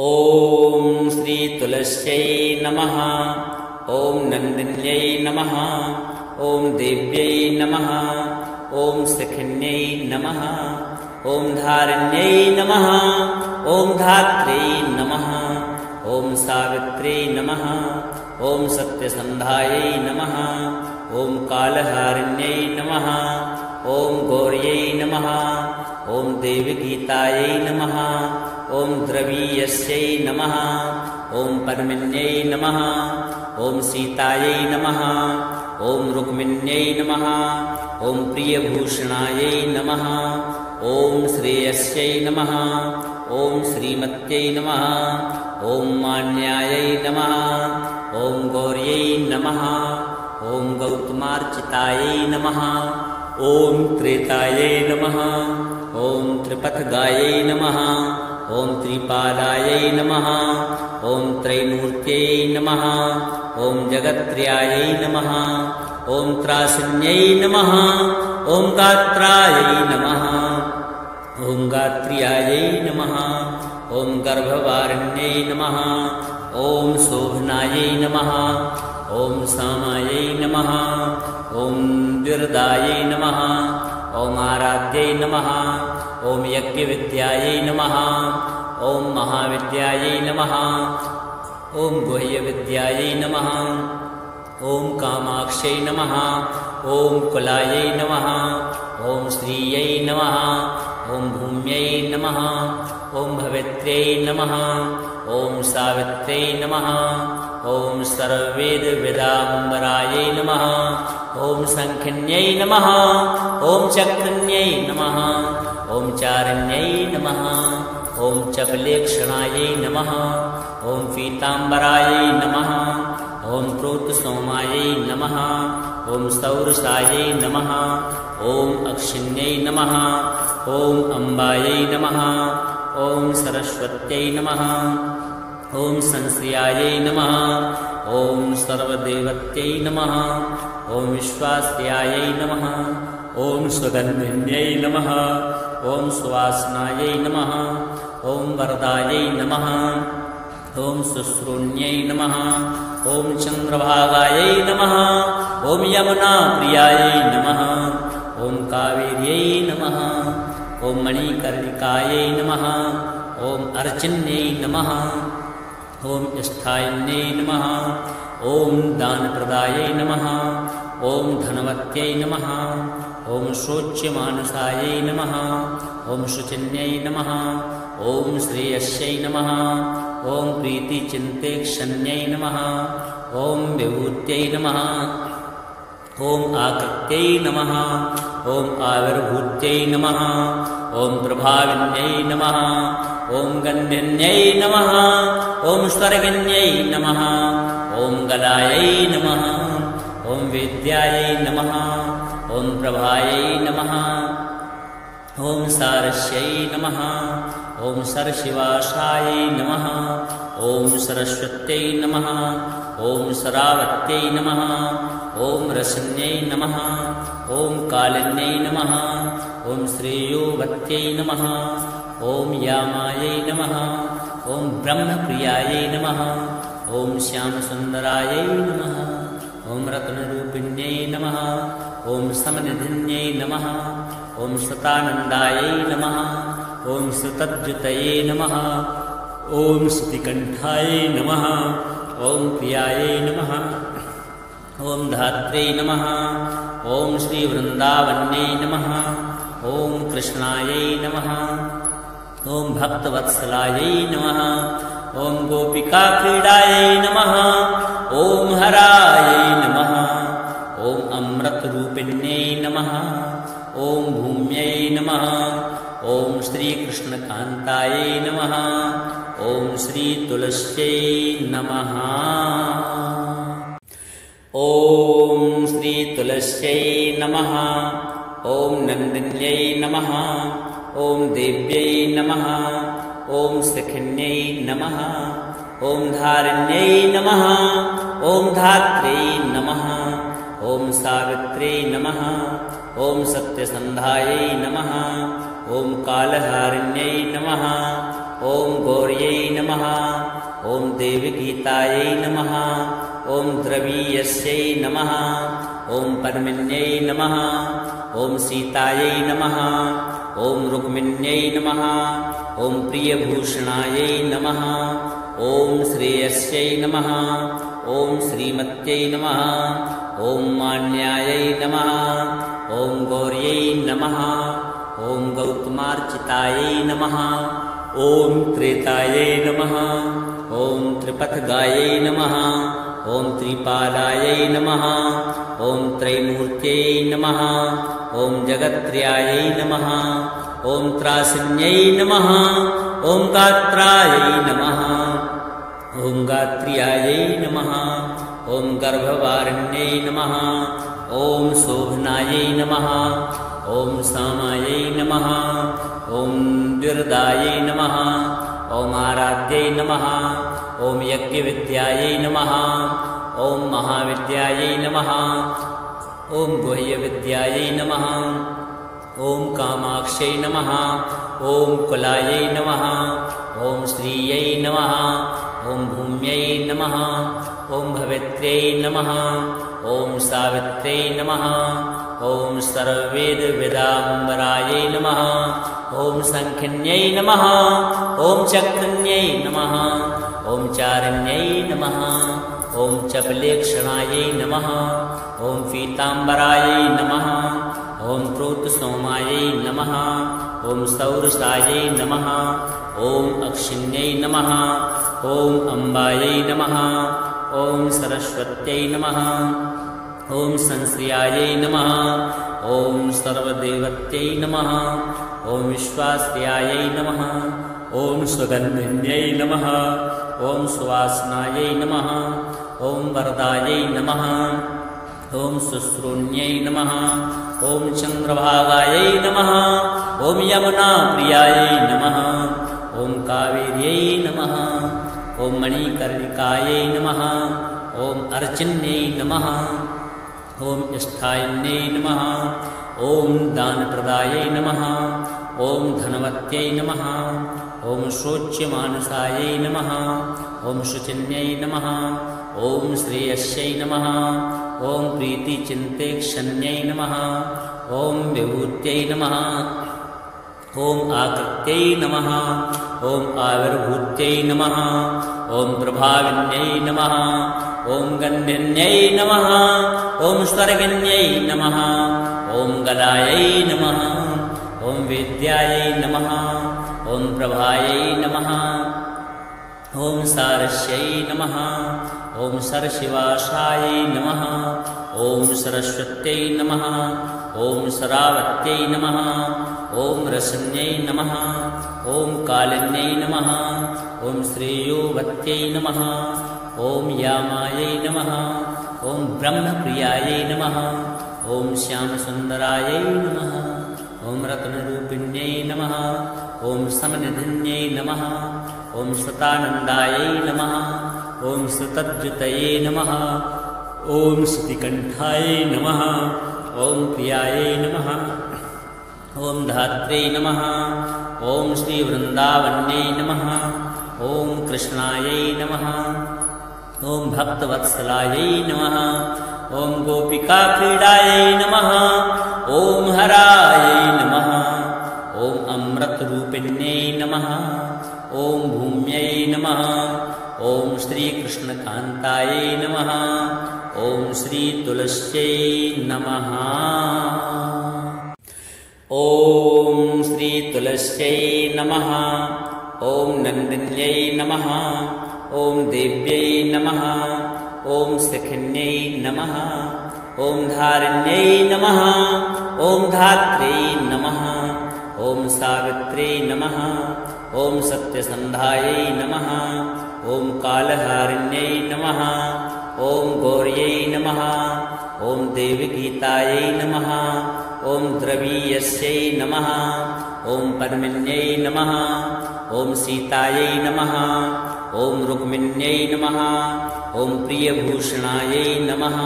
ओम श्री तुलस्यै नमः। ओम नंदिन्यै नमः। ओम देव्यै नमः। ओम सखिन्यै नमः। ओम धारिण्यै नमः। ओम धात्र्यै नमः। ओम सावित्र्यै नमः। ओम सत्यसन्धायै नमः। ओम कालहारिण्यै नमः। ओम गौर्यै नमः। ओम देवगीतायै नमः। ओम द्रवीयस्यै नमः। ओम पद्मिन्यै नमः। ओम सीतायै नमः। ओम रुक्मिण्यै नमः। ओम प्रियभूषणायै नमः। ओम श्रेयस्यै नमः। ओम श्रीमत्यै नमः। ओम मान्यायै नमः। ओम गौर्यै नमः। ओम गौतमार्चितायै नमः। ओम त्रेतायै नमः। ओम त्रिपथगायै नमः। ओम त्रिपादायै नमः। ओम त्रैमूर्त्यै नमः। ओम जगत्त्रयायै नमः। ओम त्रासिन्यै नमः। ओम गात्रायै नमः। ओम गात्र्यायै नमः। ओम गर्भवारिण्यै नमः। ओम शोभनायै नमः। ओम सामायै नमः। ओम द्विरदायै नमः। ओम आराध्यै नमः। ओम यज्ञविद्यायै नमः। ओम महाविद्यायै नमः। ओम गुह्यविद्यायै नमः। ओम कामाक्ष्यै नमः। ओम कुलायै नमः। ओम श्रियै नमः। ओम भूम्यै नमः। ओम भवित्र्यै नमः। ओम सावित्र्यै नमः। ओम सर्ववेदविदाम्बरायै नमः। ओम शङ्खिन्यै नमः। ओम चक्रिण्यै नमः। ओम चारिण्यै नमः। ओम चपलेक्षणायै नमः। ओम पीताम्बरायै नमः। ओम प्रोतसोमायै नमः। ओम सौरसायै नमः। ओम अक्षिण्यै नमः। ओम अम्बायै नमः। ओम सरस्वत्यै नमः। ओम संश्रियायै नमः। ओम सर्वदेवत्यै नमः। ओम विश्वास्यायै नमः। ओम सुगन्धिन्यै नमः। ओम सुवासनायै नमः। ओम वरदायै नमः। ओम शुश्रूण्यै नमः। ओम चन्द्रभागायै नमः। ओम यमुनाप्रियायै नमः। ओम कावेर्यै नमः। ओम मणिकर्णिकायै नमः। ओम अर्चिन्यै नमः। ओम स्थायिन्यै नमः। ओम दानप्रदायै नमः। ओम धनवत्यै नमः। ओम शोच्यमानसायै नमः। ओम शुचिन्यै नमः। ओम श्रेयस्यै नमः। ओम प्रीतिचिन्तेक्षण्यै नमः। ओम विभूत्यै नमः। ओम आकृत्यै नमः। ओम आविर्भूत्यै नमः। ओम प्रभाविन्यै नमः। ओम गन्धिन्यै नमः। ओम स्वर्गिन्यै नमः। ओम गदायै नमः। ओम वेद्यायै नमः। ओम प्रभायै नमः। ओम सारस्यै नमः। ओम सरशिवासायै नमः। ओम सरस्वत्यै नमः। ओम शरावत्यै नमः। ओम रसन्यै नमः। ओम कालिन्यै नमः। ओम श्रेयोवत्यै नमः। ओम यामायै नमः। ओम ब्रह्मप्रियायै नमः। ओम श्यामसुन्दरायै नमः। ओम रत्नरूपिण्यै नमः। ओम समनिधिन्यै नमः। ओम सतानन्दायै नमः। ओम सुतद्युतये नमः। ओम श्रुतिकण्ठायै नमः। ओम प्रियायै नमः। ओम धात्र्यै नमः। ओम श्रीवृन्दावन्यै नमः। ओम कृष्णायै नमः। ओम भक्तवत्सलायै नमः। ओम गोपिकाक्रीडायै नमः। ओम हरायै नमः। ओम अमृतरूपिण्यै नमः। ओम भूम्यै नमः। ओम श्रीकृष्णकान्तायै नमः। ओम श्रीतुलस्यै नमः। ओम श्रीतुलस्यै नमः। ओम नन्दिन्यै नमः। ओम देव्यै नमः। ओम सखिन्यै नमः। ओम धारिण्यै नमः। ओम धात्र्यै नमः। ओम सावित्र्यै नमः। ओम सत्यसन्धायै नमः। ओम कालहारिण्यै नमः। ॐ गौर्यै नमः ॐ देवगीतायै नमः ॐ द्रवीयस्यै नमः ॐ पद्मिन्यै नमः ॐ सीतायै नमः ॐ रुक्मिण्यै नमः ॐ प्रियभूषणायै नमः ॐ श्रेयस्यै नमः ॐ श्रीमत्यै नमः ॐ मान्यायै नमः ॐ गौर्यै नमः ॐ गौतमार्चितायै नमः ॐ त्रेतायै नमः ॐ त्रिपथगायै नमः ॐ त्रिपादायै नमः ॐ त्रैमूर्त्यै नमः ॐ जगत्त्रयायै नमः ॐ त्रासिन्यै नमः ॐ गात्रायै नमः ॐ गात्र्यायै नमः ॐ गर्भवारिण्यै नमः ॐ शोभनायै नमः ॐ सामायै नमः ॐ द्विरदायै नमः ॐ आराध्यै नमः ॐ यज्ञविद्यायै नमः ॐ महाविद्यायै नमः ॐ गुह्यविद्यायै नमः ॐ कामाक्ष्यै नमः ॐ कुलायै नमः ॐ श्रियै नमः ॐ भूम्यै नमः ॐ भवित्र्यै नमः ॐ सावित्र्यै नमः ॐ सर्ववेदविदाम्बरायै नमः ॐ सङ्खिन्यै नमः ॐ चक्रिण्यै नमः ॐ चारिण्यै नमः ॐ चपलेक्षणायै नमः ॐ पीताम्बरायै नमः ॐ प्रोतसोमायै नमः ॐ सौरसायै नमः ॐ अक्षिण्यै नमः ॐ अम्बायै नमः ॐ सरस्वत्यै नमः ॐ संश्रियायै नमः ॐ सर्वदेवत्यै नमः ॐ विश्वास्यायै नमः ॐ सुगन्धिन्यै नमः ॐ सुवासनायै नमः ॐ वरदायै नमः ॐ शुश्रूण्यै नमः ॐ चन्द्रभागायै नमः ॐ यमुनाप्रियायै नमः ॐ कावेर्यै नमः ॐ मणिकर्णिकायै नमः ॐ अर्चिन्यै नमः ॐ स्थायिन्यै नमः ॐ दानप्रदायै नमः ॐ धनवत्यै नमः ॐ शोच्यमानसायै नमः ॐ शुचिन्यै नमः ॐ श्रेयस्यै नमः ॐ प्रीतिचिन्तेक्षण्यै नमः ॐ विभूत्यै नमः ॐ आकृत्यै नमः ॐ आविर्भूत्यै नमः ॐ प्रभाविन्यै नमः ॐ गन्धिन्यै नमः ॐ स्वर्गिन्यै नमः ॐ गलायै नमः ॐ वेद्यायै नमः ॐ प्रभायै नमः ॐ सारस्यै नमः ॐ सरशिवासायै नमः ॐ सरस्वत्यै नमः ॐ सरावत्यै नमः ॐ रसन्यै नमः ॐ कालिन्यै नमः ॐ श्रेयोवत्यै नमः ॐ यामायै नमः ॐ ब्रह्मप्रियायै नमः ॐ श्यामसुन्दरायै नमः ॐ रत्नरूपिण्यै नमः ॐ समनिधिन्यै नमः ॐ सतानन्दायै नमः ॐ सुतद्युतये नमः ॐ श्रुतिकण्ठायै नमः ॐ प्रियायै नमः ॐ धात्र्यै नमः ॐ श्रीवृन्दावन्यै नमः ॐ कृष्णायै नमः ॐ भक्तवत्सलायै नमः ॐ गोपिकाक्रीडायै नमः ॐ हरायै नमः ॐ अमृतरूपिण्यै नमः ॐ भूम्यै नमः ॐ श्रीकृष्णकान्तायै नमः ॐ श्रीतुलस्यै नमः ॐ श्रीतुलस्यै नमः ॐ नन्दिन्यै नमः ॐ देव्यै नमः ॐ सखिन्यै नमः ॐ धारिण्यै नमः ॐ धात्र्यै नमः ॐ सावित्र्यै नमः ॐ सत्यसन्धायै नमः ॐ कालहारिण्यै नमः ॐ गौर्यै नमः ॐ देवगीतायै नमः ॐ द्रवीयस्यै नमः ॐ पद्मिन्यै नमः ॐ सीतायै नमः ॐ रुक्मिण्यै नमः ॐ प्रियभूषणायै नमः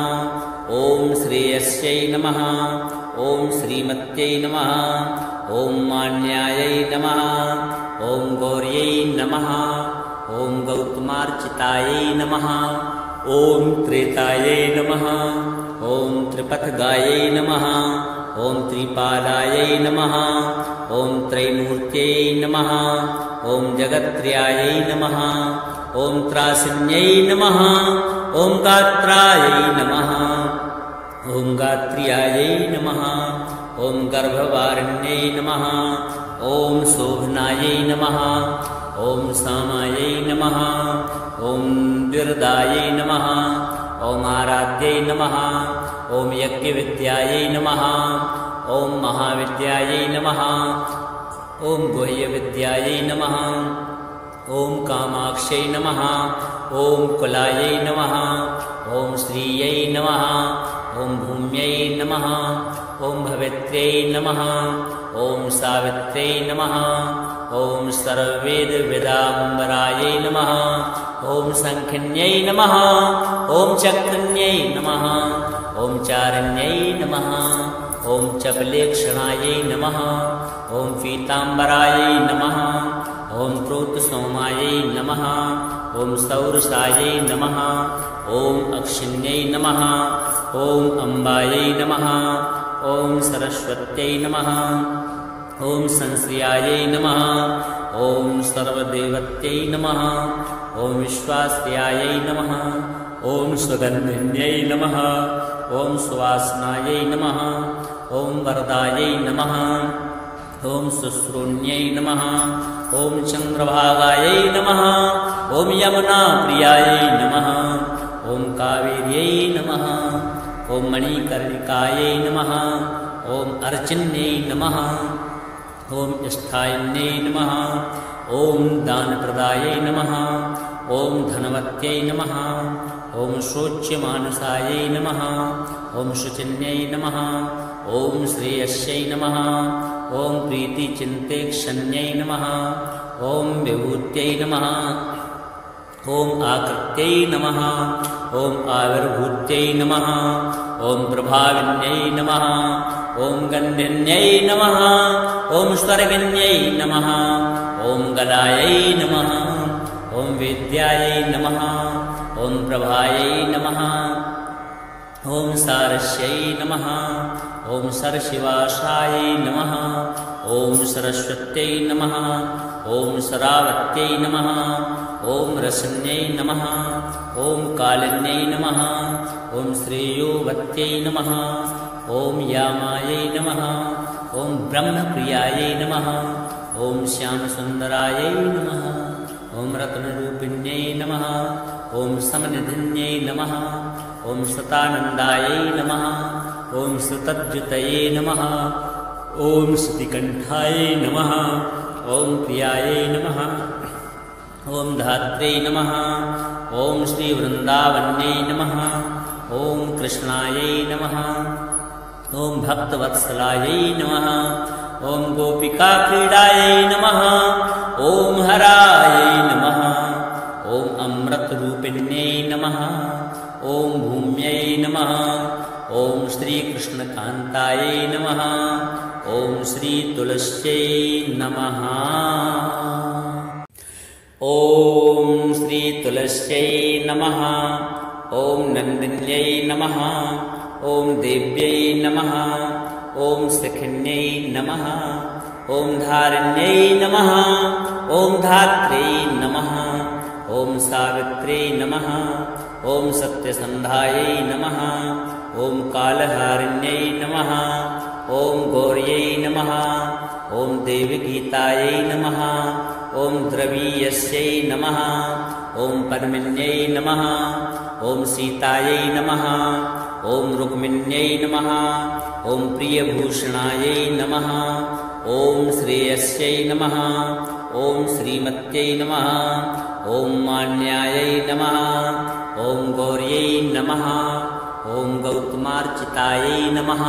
ॐ श्रेयस्यै नमः ॐ श्रीमत्यै नमः ॐ मान्यायै नमः ॐ गौर्यै नमः ॐ गौतमार्चितायै नमः ॐ त्रेतायै नमः ॐ त्रिपथगायै नमः ॐ त्रिपादायै नमः ॐ त्रैमूर्त्यै नमः ॐ जगत्त्रयायै नमः ॐ त्रासिन्यै नमः ॐ गात्रायै नमः ॐ गात्र्यायै नमः ॐ गर्भवारिण्यै नमः ॐ शोभनायै नमः ॐ सामायै नमः ॐ द्विर्दायै नमः ॐ आराध्यै नमः ॐ यज्ञविद्यायै नमः ॐ महाविद्यायै नमः ॐ गुह्यविद्यायै नमः ॐ कामाक्ष्यै नमः ॐ कुलायै नमः ॐ श्रियै नमः ॐ भूम्यै नमः ॐ भवित्र्यै नमः ॐ सावित्र्यै नमः ॐ सर्ववेदविदाम्बरायै नमः ॐ शङ्खिन्यै नमः ॐ चक्रिण्यै नमः ॐ चारिण्यै नमः ॐ चपलेक्षणायै नमः ॐ पीताम्बरायै नमः ॐ प्रोतसोमायै नमः ॐ सौरसायै नमः ॐ अक्षिण्यै नमः ॐ अम्बायै नमः ॐ सरस्वत्यै नमः ॐ संश्रियायै नमः ॐ सर्वदेवत्यै नमः ॐ विश्वास्यायै नमः ॐ सुगन्धिन्यै नमः ॐ सुवासनायै नमः ॐ वरदायै नमः ॐ शुश्रूण्यै नमः ॐ चन्द्रभागायै नमः ॐ यमुनाप्रियायै नमः ॐ कावेर्यै नमः ॐ मणिकर्णिकायै नमः ॐ अर्चिन्यै नमः ॐ स्थायिन्यै नमः ॐ दानप्रदायै नमः ॐ धनवत्यै नमः ॐ शोच्यमानसायै नमः ॐ शुचिन्यै नमः ॐ श्रेयस्यै नमः ॐ प्रीतिचिन्तेक्षण्यै नमः ॐ विभूत्यै नमः ॐ आकृत्यै नमः ॐ आविर्भूत्यै नमः ॐ प्रभाविन्यै नमः ॐ गन्धिन्यै नमः ॐ स्वर्गिन्यै नमः ॐ गदायै नमः ॐ वेद्यायै नमः ॐ प्रभायै नमः ॐ सारस्यै नमः ॐ सरशिवासायै नमः ॐ सरस्वत्यै नमः ॐ सरावत्यै नमः ॐ रसन्यै नमः ॐ कालिन्यै नमः ॐ श्रेयोवत्यै नमः ॐ यामायै नमः ॐ ब्रह्मप्रियायै नमः ॐ श्यामसुन्दरायै नमः ॐ रत्नरूपिण्यै नमः ॐ समनिधिन्यै नमः ॐ सतानन्दायै नमः ॐ सुतद्युतये नमः ॐ श्रुतिकण्ठायै नमः ॐ प्रियायै नमः ॐ धात्र्यै नमः ॐ श्रीवृन्दावन्यै नमः ॐ कृष्णायै नमः ॐ भक्तवत्सलायै नमः ॐ गोपिकाक्रीडायै नमः ॐ हरायै नमः ॐ अमृतरूपिण्यै नमः ॐ भूम्यै नमः ॐ श्रीकृष्णकान्तायै नमः ॐ श्रीतुलस्यै नमः ॐ श्रीतुलस्यै नमः ॐ नन्दिन्यै नमः ॐ देव्यै नमः ॐ सखिन्यै नमः ॐ धारिण्यै नमः ॐ धात्र्यै नमः ॐ सावित्र्यै नमः ॐ सत्यसन्धायै नमः ॐ कालहारिण्यै नमः ॐ गौर्यै नमः ॐ देवगीतायै नमः ॐ द्रवीयस्यै नमः ॐ पद्मिन्यै नमः ॐ सीतायै नमः ॐ रुक्मिण्यै नमः ॐ प्रियभूषणायै नमः ॐ श्रेयस्यै नमः ॐ श्रीमत्यै नमः ॐ मान्यायै नमः ॐ गौर्यै नमः ॐ गौतमार्चितायै नमः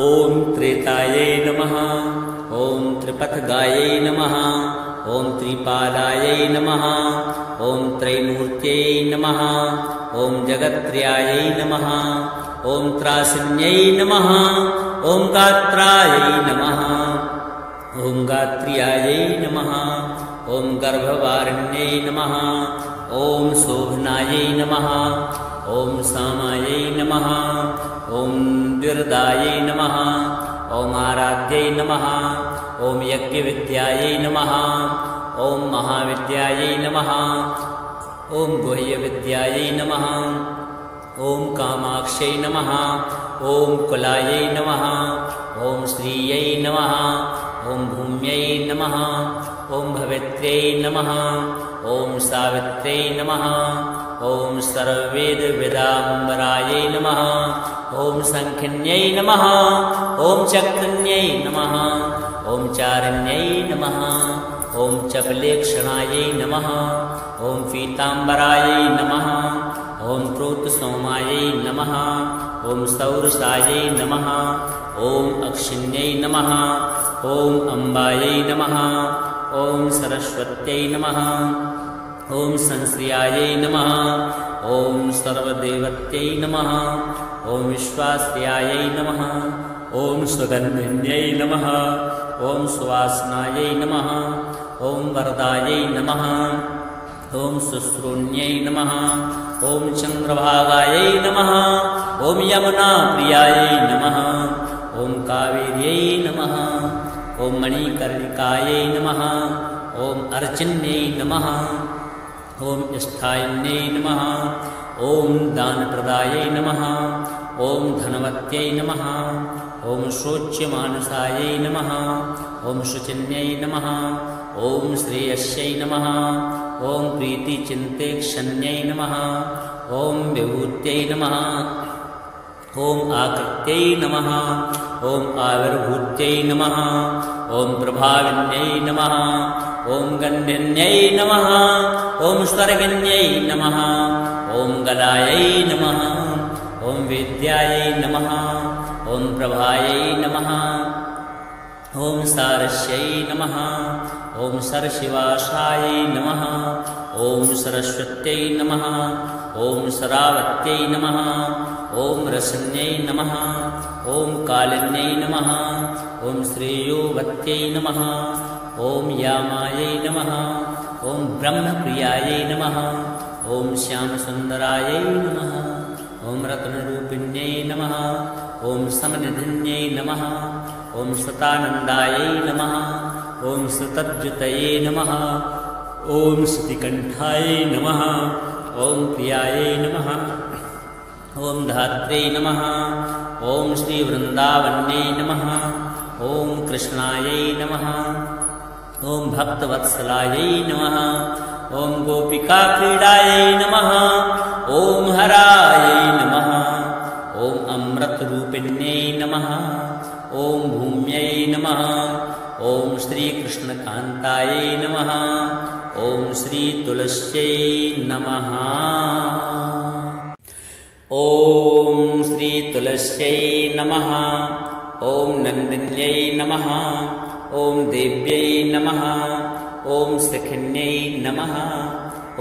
ॐ त्रेतायै नमः ॐ त्रिपथगायै नमः ॐ त्रिपादायै नमः ॐ त्रैमूर्त्यै नमः ॐ जगत्त्रयायै नमः ॐ त्रासिन्यै नमः ॐ गात्रायै नमः ॐ गात्र्यायै नमः। ॐ गर्भवारिण्यै नमः। ॐ शोभनायै नमः। ॐ सामायै नमः। ॐ द्विर्दायै नमः। ॐ आराध्यै नमः। ॐ यज्ञविद्यायै नमः। ॐ महाविद्यायै नमः। ॐ गुह्यविद्यायै नमः। ॐ कामाक्ष्यै नमः। ॐ कुलायै नमः। ॐ श्रियै नमः। ॐ भूम्यै नमः। ॐ भवित्र्यै नमः। ॐ सावित्र्यै नमः। ॐ सर्ववेदविदाम्बरायै नमः। ॐ शङ्खिन्यै नमः। ॐ चक्रिण्यै नमः। ॐ चारिण्यै नमः। ॐ चपलेक्षणायै नमः। ॐ पीताम्बरायै नमः। ॐ प्रोतसोमायै नमः। ॐ सौरसायै नमः। ॐ अक्षिण्यै नमः। ॐ अम्बायै नमः। ॐ सरस्वत्यै नमः। ॐ संश्रियायै नमः। ॐ सर्वदेवत्यै नमः। ॐ विश्वास्यायै नमः। ॐ सुगन्धिन्यै नमः। ॐ सुवासनायै नमः। ॐ वरदायै नमः। ॐ शुश्रूण्यै नमः। ॐ चन्द्रभागायै नमः। ॐ यमुनाप्रियायै नमः। ॐ कावेर्यै नमः। ॐ मणिकर्णिकायै नमः। ॐ अर्चिन्यै नमः। ॐ स्थायिन्यै नमः। ॐ दानप्रदायै नमः। ॐ धनवत्यै नमः। ॐ शोच्यमानसायै नमः। ॐ शुचिन्यै नमः। ॐ श्रेयस्यै नमः। ॐ प्रीतिचिन्तेक्षण्यै नमः। ॐ विभूत्यै नमः। ॐ आकृत्यै नमः। ॐ आविर्भूत्यै नमः। ॐ प्रभाविन्यै नमः। ॐ गण्डिन्यै नमः। ॐ स्वर्गिन्यै नमः। ॐ गलायै नमः। ॐ वेद्यायै नमः। ॐ प्रभायै नमः। ॐ सारस्यै नमः। ॐ सरशिवासायै नमः। ॐ सरस्वत्यै नमः। ॐ शरावत्यै नमः। ॐ रसन्यै नमः। ॐ कालिन्यै नमः। ॐ श्रेयोवत्यै नमः। ॐ यामायै नमः। ॐ ब्रह्मप्रियायै नमः। ॐ श्यामसुन्दरायै नमः। ॐ रत्नरूपिण्यै नमः। ॐ समनिधिन्यै नमः। ॐ सतानन्दायै नमः। ॐ सुतद्युतये नमः। ॐ श्रुतिकण्ठायै नमः। ॐ प्रियायै नमः। ॐ धात्र्यै नमः। ॐ श्रीवृन्दावन्यै नमः। ॐ कृष्णायै नमः। ॐ भक्तवत्सलायै नमः। ॐ गोपिकाक्रीडायै नमः। ॐ हरायै नमः। ॐ अमृतरूपिण्यै नमः। ॐ भूम्यै नमः। ॐ श्रीकृष्णकान्तायै नमः। ॐ श्रीतुलस्यै नमः। ॐ श्रीतुलस्यै नमः। ॐ नन्दिन्यै नमः। ॐ देव्यै नमः। ॐ सखिन्यै नमः।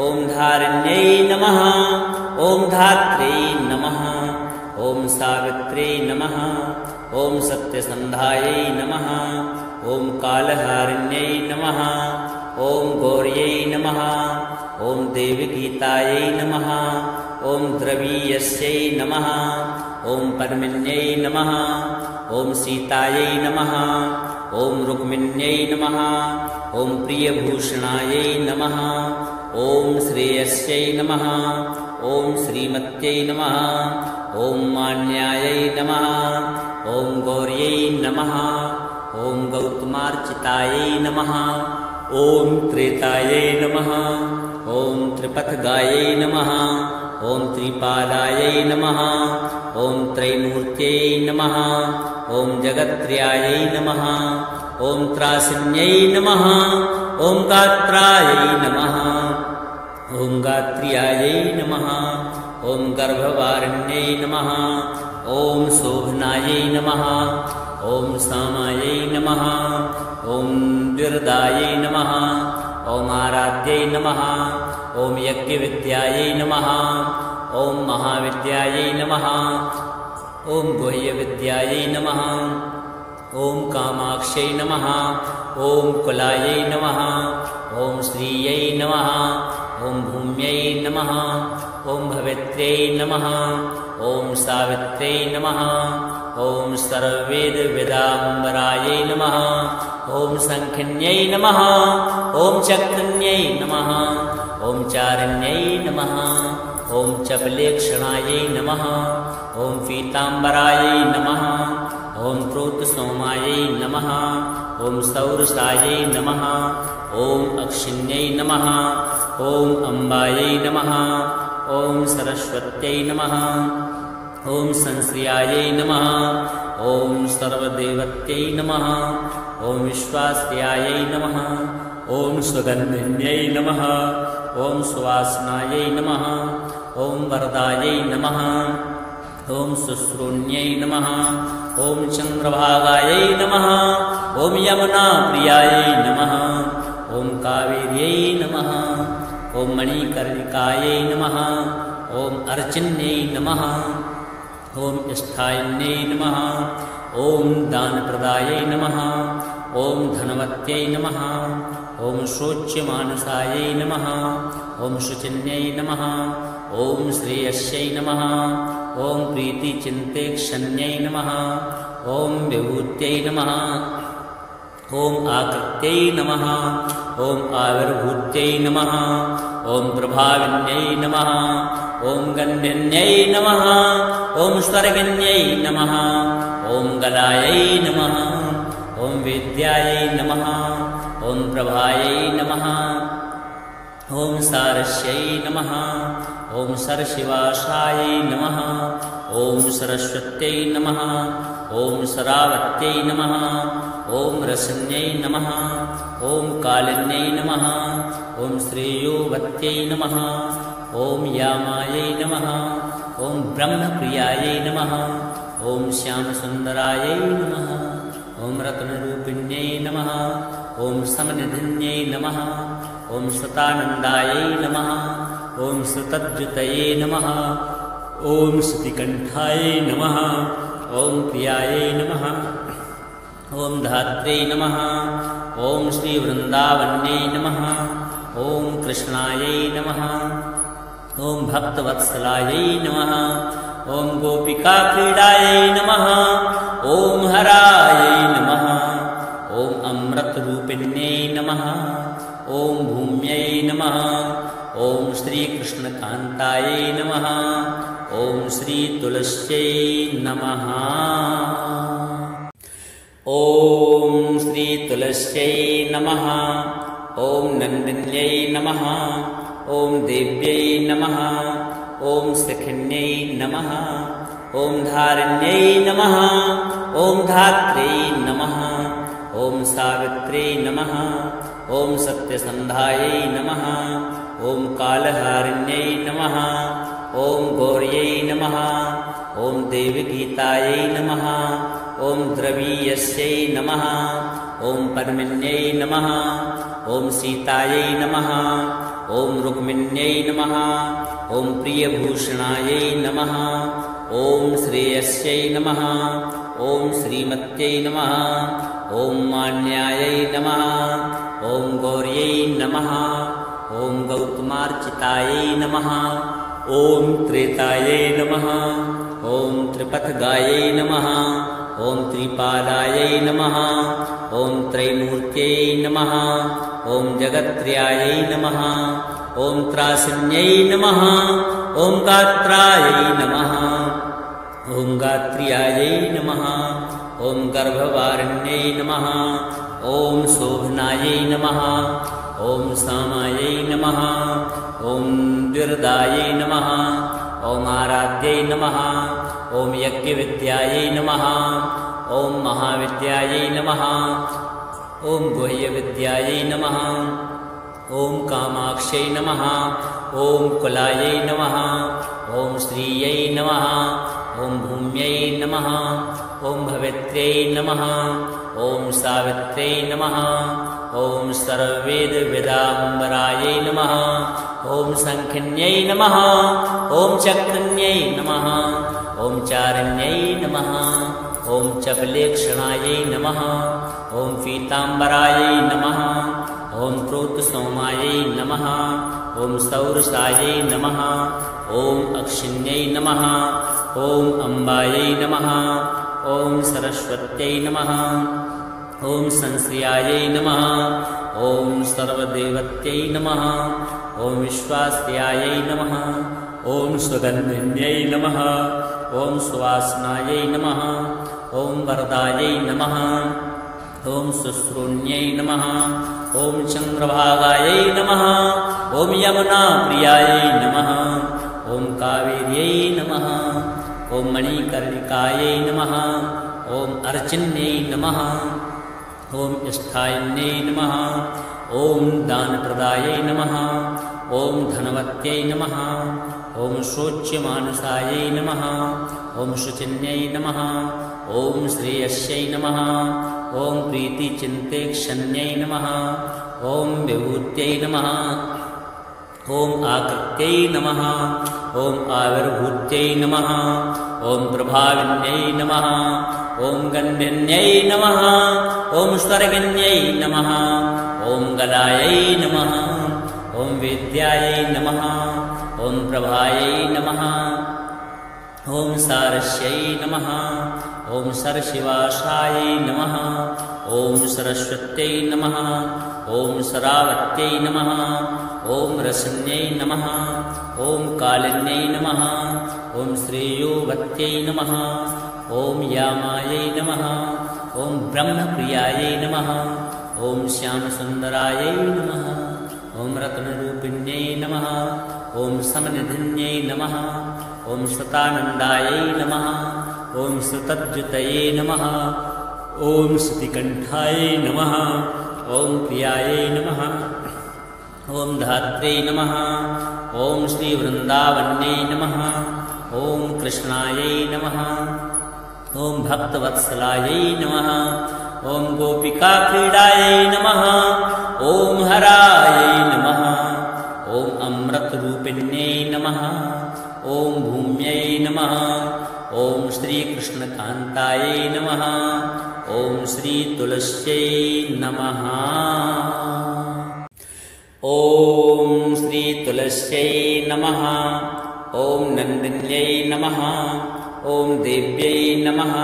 ॐ धारिण्यै नमः। ॐ धात्र्यै नमः। ॐ सावित्र्यै नमः। ॐ सत्यसन्धायै नमः। ॐ कालहारिण्यै नमः। ॐ गौर्यै नमः। ॐ देवगीतायै नमः। ॐ द्रवीयस्यै नमः। ॐ परमिन्यै नमः। ॐ सीतायै नमः। ॐ रुक्मिण्यै नमः। ॐ प्रियभूषणायै नमः। ॐ श्रेयस्यै नमः। ॐ श्रीमत्यै नमः। ॐ मान्यायै नमः। ॐ गौर्यै नमः। ॐ गौतमार्चितायै नमः। ॐ त्रेतायै नमः। ॐ त्रिपथगायै नमः। ॐ त्रिपादायै नमः। ॐ त्रैमूर्त्यै नमः। ॐ जगत्त्रयायै नमः। ॐ त्रासिन्यै नमः। ॐ गात्रायै नमः। ॐ गात्र्यायै नमः। ॐ गर्भवारिण्यै नमः। ॐ शोभनायै नमः। ॐ सामायै नमः। ॐ द्विर्दायै नमः। ॐ आराध्यै नमः। ॐ यज्ञविद्यायै नमः। ॐ महाविद्यायै नमः। ॐ गुह्यविद्यायै नमः। ॐ कामाक्ष्यै नमः। ॐ कुलायै नमः ॐ श्रियै नमः ॐ भूम्यै नमः ॐ भवित्र्यै नमः ॐ सावित्र्यै नमः ॐ सर्ववेदविदाम्बरायै नमः ॐ शङ्खिन्यै नमः ॐ चक्रिण्यै नमः ॐ चारिण्यै नमः ॐ चपलेक्षणायै नमः ॐ पीताम्बरायै नमः ॐ प्रोतसोमायै नमः ॐ सौरसायै नमः ॐ अक्षिण्यै नमः ॐ अम्बायै नमः ॐ सरस्वत्यै नमः ॐ संश्रियायै नमः ॐ सर्वदेवत्यै नमः ॐ विश्वास्यायै नमः ॐ सुगन्धिन्यै नमः ॐ सुवासनायै नमः ॐ वरदायै नमः ॐ शुश्रूण्यै नमः ॐ चन्द्रभागायै नमः ॐ यमुनाप्रियायै नमः ॐ कावेर्यै नमः ॐ मणिकर्णिकायै नमः ॐ अर्चिन्यै नमः ॐ स्थायिन्यै नमः ॐ दानप्रदायै नमः ॐ धनवत्यै नमः ॐ शोच्यमानसायै नमः ॐ शुचिन्यै नमः ॐ श्रेयस्यै नमः ॐ प्रीतिचिन्तेक्षण्यै नमः ॐ विभूत्यै नमः ॐ आकृत्यै नमः ॐ आविर्भूत्यै नमः ॐ प्रभाविन्यै नमः ॐ गण्डिन्यै नमः ॐ स्वर्गिन्यै नमः ॐ गलायै नमः ॐ वेद्यायै नमः ॐ प्रभायै नमः ॐ सारस्यै नमः ॐ सरशिवासायै नमः ॐ सरस्वत्यै नमः ॐ सरावत्यै नमः ॐ रसन्यै नमः ॐ कालिन्यै नमः ॐ श्रेयोवत्यै नमः ॐ यामायै नमः ॐ ब्रह्मप्रियायै नमः ॐ श्यामसुन्दरायै नमः ॐ रत्नरूपिण्यै नमः ॐ समनिधिन्यै नमः ॐ सुतानन्दायै नमः ॐ सुतद्युतये नमः ॐ श्रुतिकण्ठायै नमः ॐ प्रियायै नमः ॐ धात्र्यै नमः ॐ श्रीवृन्दावन्यै नमः ॐ कृष्णायै नमः ॐ भक्तवत्सलायै नमः ॐ गोपिकाक्रीडायै नमः ॐ हरायै नमः ॐ अमृतरूपिण्यै नमः ॐ भूम्यै नमः ॐ श्रीकृष्णकान्तायै नमः ॐ श्रीतुलस्यै नमः ॐ श्रीतुलस्यै नमः ॐ नन्दिन्यै नमः ॐ देव्यै नमः ॐ सखिन्यै नमः ॐ धारिण्यै नमः ॐ धात्र्यै नमः ॐ सावित्र्यै नमः ॐ सत्यसन्धायै नमः ॐ कालहारिण्यै नमः ॐ गौर्यै नमः ॐ देवगीतायै नमः ॐ द्रवीयस्यै नमः ॐ पद्मिन्यै नमः ॐ सीतायै नमः ॐ रुक्मिण्यै नमः ॐ प्रियभूषणायै नमः ॐ श्रेयस्यै नमः ॐ श्रीमत्यै नमः ॐ मान्यायै नमः ॐ गौर्यै नमः ॐ गौतमार्चितायै नमः ॐ त्रेतायै नमः ॐ त्रिपथगायै नमः ॐ त्रिपादायै नमः ॐ त्रैमूर्त्यै नमः ॐ जगत्त्रयायै नमः ॐ त्रासिन्यै नमः ॐ गात्रायै नमः ॐ गात्र्यायै नमः ॐ गर्भवारिण्यै नमः ॐ शोभनायै नमः ॐ सामायै नमः ॐ द्विर्दायै नमः ॐ आराध्यै नमः ॐ यज्ञविद्यायै नमः ॐ महाविद्यायै नमः ॐ गुह्यविद्यायै नमः ॐ कामाक्ष्यै नमः ॐ कुलायै नमः ॐ श्रियै नमः ॐ भूम्यै नमः ॐ भवित्र्यै नमः ॐ सावित्र्यै नमः ॐ सर्ववेदविदाम्बरायै नमः ॐ शङ्खिन्यै नमः ॐ चक्रिण्यै नमः ॐ चारिण्यै नमः ॐ चपलेक्षणायै नमः ॐ पीताम्बरायै नमः ॐ प्रोतसोमायै नमः ॐ सौरसायै नमः ॐ अक्षिण्यै नमः ॐ अम्बायै नमः ॐ सरस्वत्यै नमः ॐ संश्रियायै नमः ॐ सर्वदेवत्यै नमः ॐ विश्वास्यायै नमः ॐ सुगन्धिन्यै नमः ॐ सुवासनायै नमः ॐ वरदायै नमः ॐ शुश्रूण्यै नमः ॐ चन्द्रभागायै नमः ॐ यमुनाप्रियायै नमः ॐ कावेर्यै नमः ॐ मणिकर्णिकायै नमः ॐ अर्चिन्यै नमः ॐ स्थायिन्यै नमः ॐ दानप्रदायै नमः ॐ धनवत्यै नमः ॐ शोच्यमानसायै नमः ॐ शुचिन्यै नमः ॐ श्रेयस्यै नमः ॐ प्रीतिचिन्तेक्षण्यै नमः ॐ विभूत्यै नमः ॐ आकृत्यै नमः ॐ आविर्भूत्यै नमः ॐ प्रभाविन्यै नमः ॐ गन्धिन्यै नमः ॐ स्वर्गिन्यै नमः ॐ गलायै नमः ॐ वेद्यायै नमः ॐ प्रभायै नमः ॐ सारस्यै नमः ॐ सरशिवासायै नमः ॐ सरस्वत्यै नमः ॐ सरावत्यै नमः ॐ रसन्यै नमः ॐ कालिन्यै नमः ॐ श्रेयोवत्यै नमः ॐ यामायै नमः ॐ ब्रह्मप्रियायै नमः ॐ श्यामसुन्दरायै नमः ॐ रत्नरूपिण्यै नमः ॐ समनिधिन्यै नमः ॐ सतानन्दायै नमः ॐ सुतद्युतये नमः ॐ श्रुतिकण्ठायै नमः ॐ प्रियायै नमः ॐ धात्रे नमः ॐ श्रीवृन्दावन्यै नमः ॐ कृष्णायै नमः ॐ भक्तवत्सलायै नमः ॐ गोपिकाक्रीडायै नमः ॐ हरायै नमः ॐ अमृतरूपिण्यै नमः ॐ भूम्यै नमः ॐ श्रीकृष्णकान्तायै नमः ॐ श्रीतुलस्यै नमः ॐ श्रीतुलस्यै नमः ॐ नन्दिन्यै नमः ॐ देव्यै नमः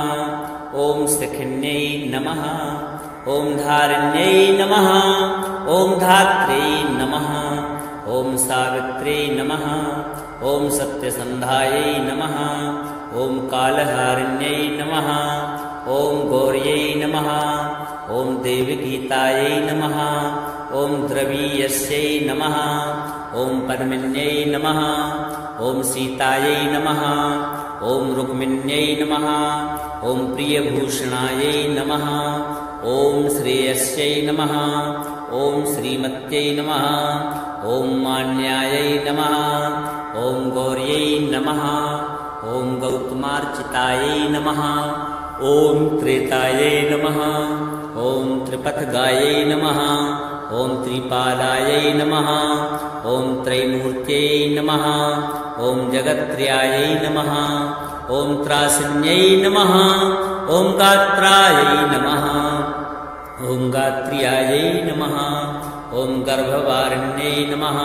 ॐ सखिन्यै नमः ॐ धारिण्यै नमः ॐ धात्र्यै नमः ॐ सावित्र्यै नमः ॐ सत्यसन्धायै नमः ॐ कालहारिण्यै नमः ॐ गौर्यै नमः ॐ देवगीतायै नमः ॐ द्रवीयस्यै नमः ॐ पद्मिन्यै नमः ॐ सीतायै नमः ॐ रुक्मिण्यै नमः ॐ प्रियभूषणायै नमः ॐ श्रेयस्यै नमः ॐ श्रीमत्यै नमः ॐ मान्यायै नमः ॐ गौर्यै नमः ॐ गौतमार्चितायै नमः ॐ त्रेतायै नमः ॐ त्रिपथगायै नमः ॐ त्रिपालायै नमः ॐ त्रैमूर्त्यै नमः ॐ जगत्त्रयायै नमः ॐ त्रासिन्यै नमः ॐ गात्रायै नमः ॐ गात्र्यायै नमः ॐ गर्भवारिण्यै नमः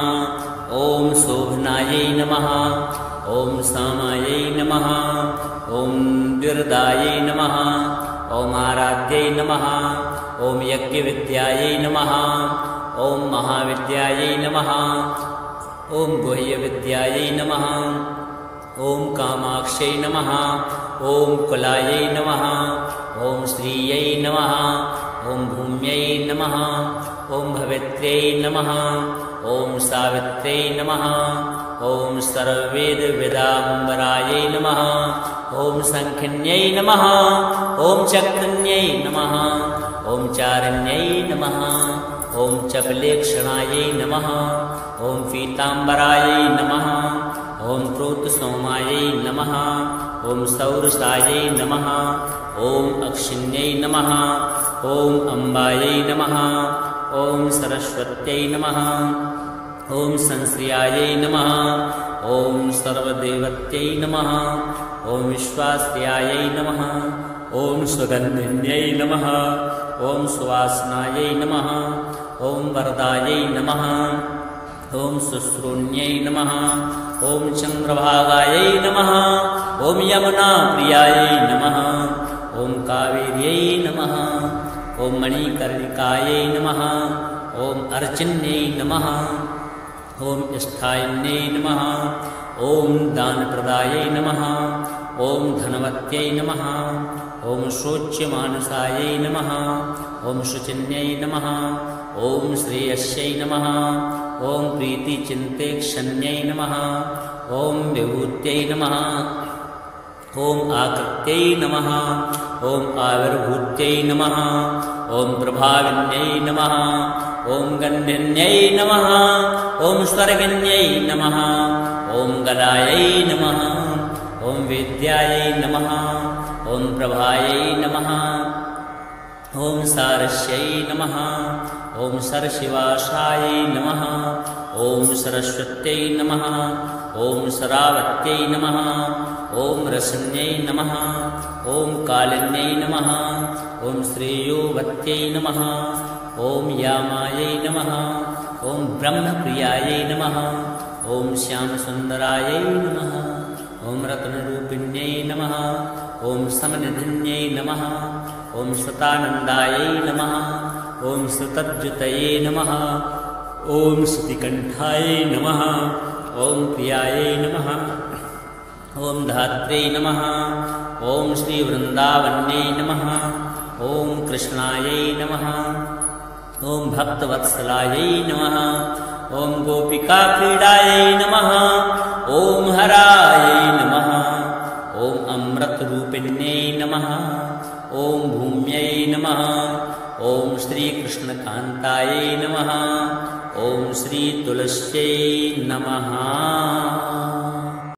ॐ शोभनायै नमः ॐ सामायै नमः ॐ द्विर्दायै नमः ॐ आराध्यै नमः ॐ यज्ञविद्यायै नमः ॐ महाविद्यायै नमः ॐ गुह्यविद्यायै नमः ॐ कामाक्ष्यै नमः ॐ कुलायै नमः ॐ श्रियै नमः ॐ भूम्यै नमः ॐ भवित्र्यै नमः ॐ सावित्र्यै नमः ॐ सर्ववेदविदाम्बरायै नमः ॐ शङ्खिन्यै नमः ॐ चक्रिण्यै नमः ॐ चारिण्यै नमः ॐ चपलेक्षणायै नमः ॐ पीताम्बरायै नमः ॐ प्रोतसोमायै नमः ॐ सौरसायै नमः ॐ अक्षिण्यै नमः ॐ अम्बायै नमः ॐ सरस्वत्यै नमः ॐ संश्रियायै नमः ॐ सर्वदेवत्यै नमः ॐ विश्वास्यायै नमः ॐ सुगन्धिन्यै नमः ॐ सुवासनायै नमः ॐ वरदायै नमः ॐ शुश्रूण्यै नमः ॐ चन्द्रभागायै नमः ॐ यमुनाप्रियायै नमः ॐ कावेर्यै नमः ॐ मणिकर्णिकायै नमः ॐ अर्चिन्यै नमः ॐ स्थायिन्यै नमः ॐ दानप्रदायै नमः ॐ धनवत्यै नमः ॐ शोच्यमानसायै नमः ॐ शुचिन्यै नमः ॐ श्रेयस्यै नमः ॐ प्रीतिचिन्तेक्षण्यै नमः ॐ विभूत्यै नमः ॐ आकृत्यै नमः ॐ आविर्भूत्यै नमः ॐ प्रभाविन्यै नमः ॐ गण्यन्यै नमः ॐ स्वर्गिन्यै नमः ॐ गलायै नमः ॐ वेद्यायै नमः ॐ प्रभायै नमः ॐ सारस्यै नमः ॐ सरशिवासायै नमः ॐ सरस्वत्यै नमः ॐ सरावत्यै नमः ॐ रसन्यै नमः ॐ कालिन्यै नमः ॐ श्रेयोवत्यै नमः ॐ यामायै नमः ॐ ब्रह्मप्रियायै नमः ॐ श्यामसुन्दरायै नमः ॐ रत्नरूपिण्यै नमः ॐ समनिधिन्यै नमः ॐ सतानन्दायै नमः ॐ सुतज्जुतये नमः ॐ श्रुतिकण्ठायै नमः ॐ प्रियायै नमः ॐ धात्र्यै नमः ॐ श्रीवृन्दावन्यै नमः ॐ कृष्णायै नमः ॐ भक्तवत्सलायै नमः ॐ गोपिकाक्रीडायै नमः ॐ हरायै नमः ॐ अमृतरूपिण्यै नमः ॐ भूम्यै नमः ॐ श्रीकृष्णकान्तायै नमः ॐ श्रीतुलस्यै नमः।